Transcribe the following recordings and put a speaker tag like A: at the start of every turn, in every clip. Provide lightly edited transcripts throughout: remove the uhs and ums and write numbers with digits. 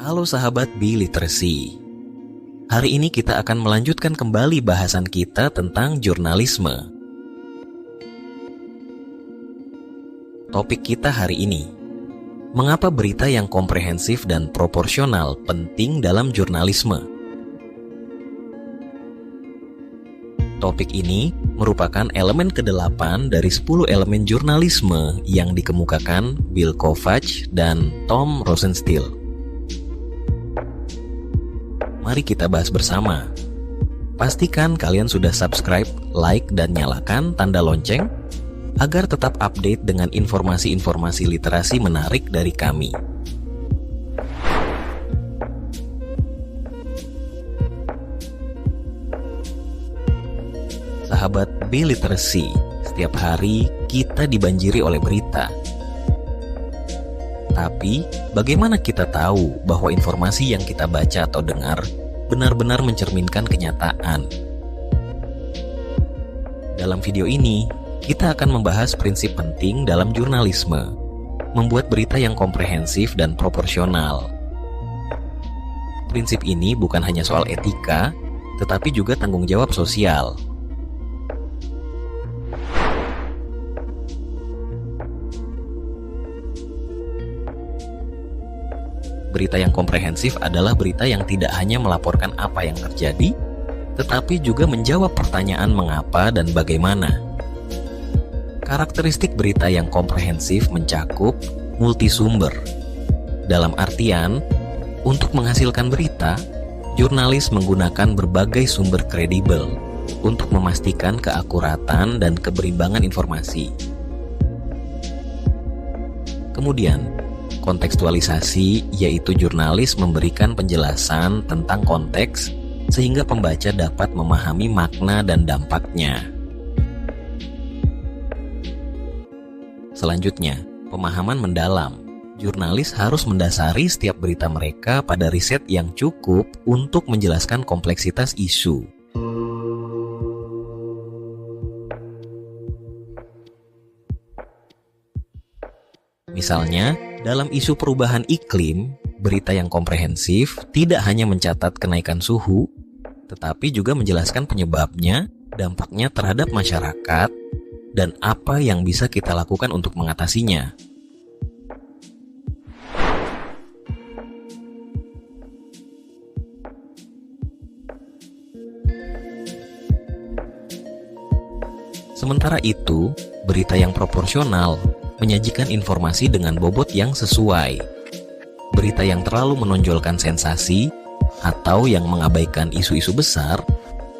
A: Halo sahabat Biliterasi. Hari ini kita akan melanjutkan kembali bahasan kita tentang jurnalisme. Topik kita hari ini, mengapa berita yang komprehensif dan proporsional penting dalam jurnalisme? Topik ini merupakan elemen ke-8 dari 10 elemen jurnalisme yang dikemukakan Bill Kovacs dan Tom Rosenstiel. Mari kita bahas bersama. Pastikan kalian sudah subscribe, like, dan nyalakan tanda lonceng agar tetap update dengan informasi-informasi literasi menarik dari kami. Sahabat Biliterasi, setiap hari kita dibanjiri oleh berita. Tapi, bagaimana kita tahu bahwa informasi yang kita baca atau dengar benar-benar mencerminkan kenyataan? Dalam video ini, kita akan membahas prinsip penting dalam jurnalisme, membuat berita yang komprehensif dan proporsional. Prinsip ini bukan hanya soal etika, tetapi juga tanggung jawab sosial. Berita yang komprehensif adalah berita yang tidak hanya melaporkan apa yang terjadi, tetapi juga menjawab pertanyaan mengapa dan bagaimana. Karakteristik berita yang komprehensif mencakup multisumber. Dalam artian, untuk menghasilkan berita, jurnalis menggunakan berbagai sumber kredibel untuk memastikan keakuratan dan keberimbangan informasi. Kemudian, kontekstualisasi, yaitu jurnalis memberikan penjelasan tentang konteks sehingga pembaca dapat memahami makna dan dampaknya. Selanjutnya, pemahaman mendalam. Jurnalis harus mendasari setiap berita mereka pada riset yang cukup untuk menjelaskan kompleksitas isu. Misalnya, dalam isu perubahan iklim, berita yang komprehensif tidak hanya mencatat kenaikan suhu, tetapi juga menjelaskan penyebabnya, dampaknya terhadap masyarakat, dan apa yang bisa kita lakukan untuk mengatasinya. Sementara itu, berita yang proporsional menyajikan informasi dengan bobot yang sesuai. Berita yang terlalu menonjolkan sensasi atau yang mengabaikan isu-isu besar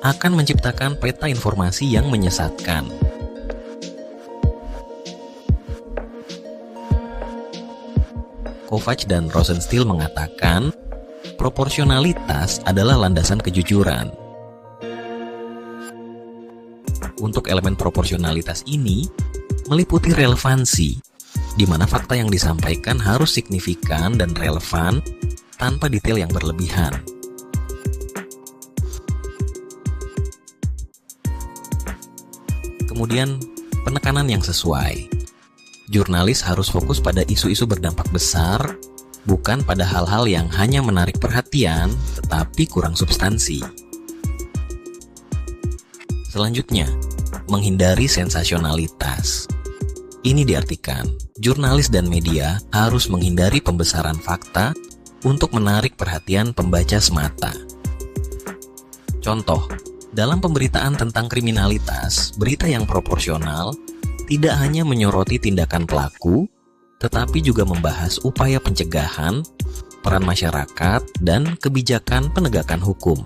A: akan menciptakan peta informasi yang menyesatkan. Kovacs dan Rosenstiel mengatakan, proporsionalitas adalah landasan kejujuran. Untuk elemen proporsionalitas ini meliputi relevansi, di mana fakta yang disampaikan harus signifikan dan relevan tanpa detail yang berlebihan. Kemudian, penekanan yang sesuai. Jurnalis harus fokus pada isu-isu berdampak besar, bukan pada hal-hal yang hanya menarik perhatian, tetapi kurang substansi. Selanjutnya, menghindari sensasionalitas. Ini diartikan, jurnalis dan media harus menghindari pembesaran fakta untuk menarik perhatian pembaca semata. Contoh, dalam pemberitaan tentang kriminalitas, berita yang proporsional tidak hanya menyoroti tindakan pelaku, tetapi juga membahas upaya pencegahan, peran masyarakat, dan kebijakan penegakan hukum.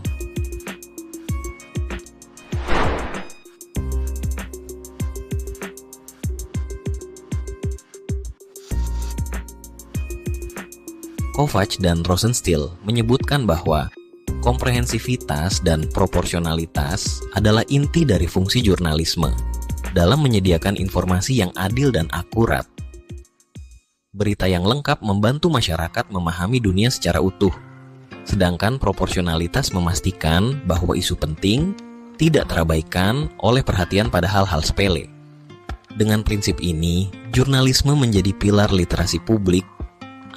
A: Kovacs dan Rosenstiel menyebutkan bahwa komprehensivitas dan proporsionalitas adalah inti dari fungsi jurnalisme dalam menyediakan informasi yang adil dan akurat. Berita yang lengkap membantu masyarakat memahami dunia secara utuh, sedangkan proporsionalitas memastikan bahwa isu penting tidak terabaikan oleh perhatian pada hal-hal sepele. Dengan prinsip ini, jurnalisme menjadi pilar literasi publik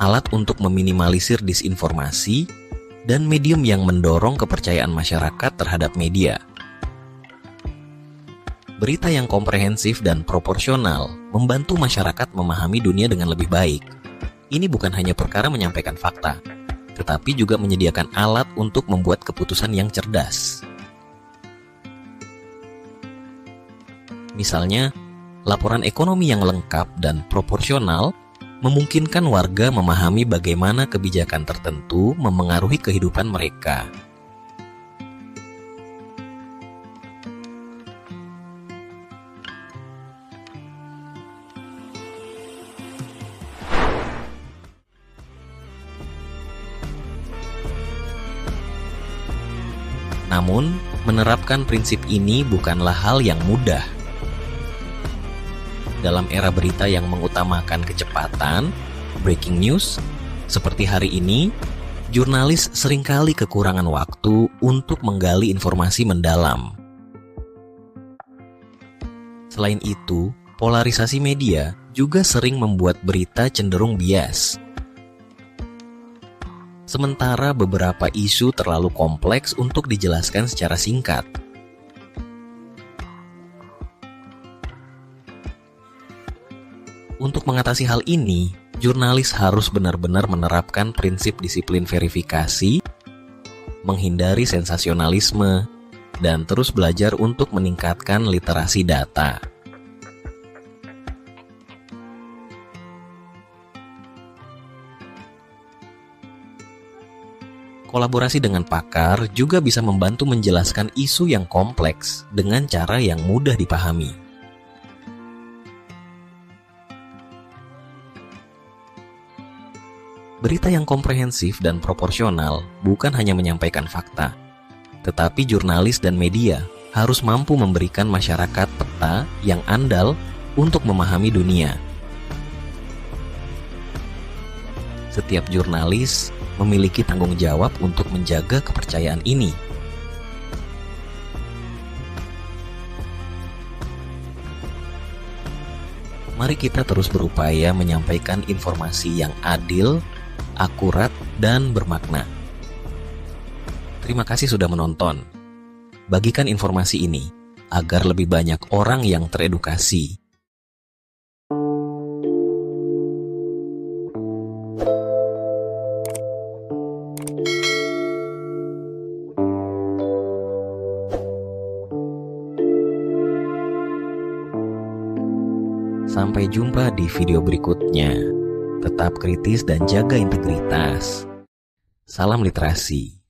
A: alat untuk meminimalisir disinformasi, dan medium yang mendorong kepercayaan masyarakat terhadap media. Berita yang komprehensif dan proporsional membantu masyarakat memahami dunia dengan lebih baik. Ini bukan hanya perkara menyampaikan fakta, tetapi juga menyediakan alat untuk membuat keputusan yang cerdas. Misalnya, laporan ekonomi yang lengkap dan proporsional memungkinkan warga memahami bagaimana kebijakan tertentu memengaruhi kehidupan mereka. Namun, menerapkan prinsip ini bukanlah hal yang mudah. Dalam era berita yang mengutamakan kecepatan, breaking news, seperti hari ini, jurnalis seringkali kekurangan waktu untuk menggali informasi mendalam. Selain itu, polarisasi media juga sering membuat berita cenderung bias. Sementara beberapa isu terlalu kompleks untuk dijelaskan secara singkat. Untuk mengatasi hal ini, jurnalis harus benar-benar menerapkan prinsip disiplin verifikasi, menghindari sensasionalisme, dan terus belajar untuk meningkatkan literasi data. Kolaborasi dengan pakar juga bisa membantu menjelaskan isu yang kompleks dengan cara yang mudah dipahami. Berita yang komprehensif dan proporsional bukan hanya menyampaikan fakta, tetapi jurnalis dan media harus mampu memberikan masyarakat peta yang andal untuk memahami dunia. Setiap jurnalis memiliki tanggung jawab untuk menjaga kepercayaan ini. Mari kita terus berupaya menyampaikan informasi yang adil, akurat, dan bermakna. Terima kasih sudah menonton. Bagikan informasi ini agar lebih banyak orang yang teredukasi. Sampai jumpa di video berikutnya. Tetap kritis dan jaga integritas. Salam literasi.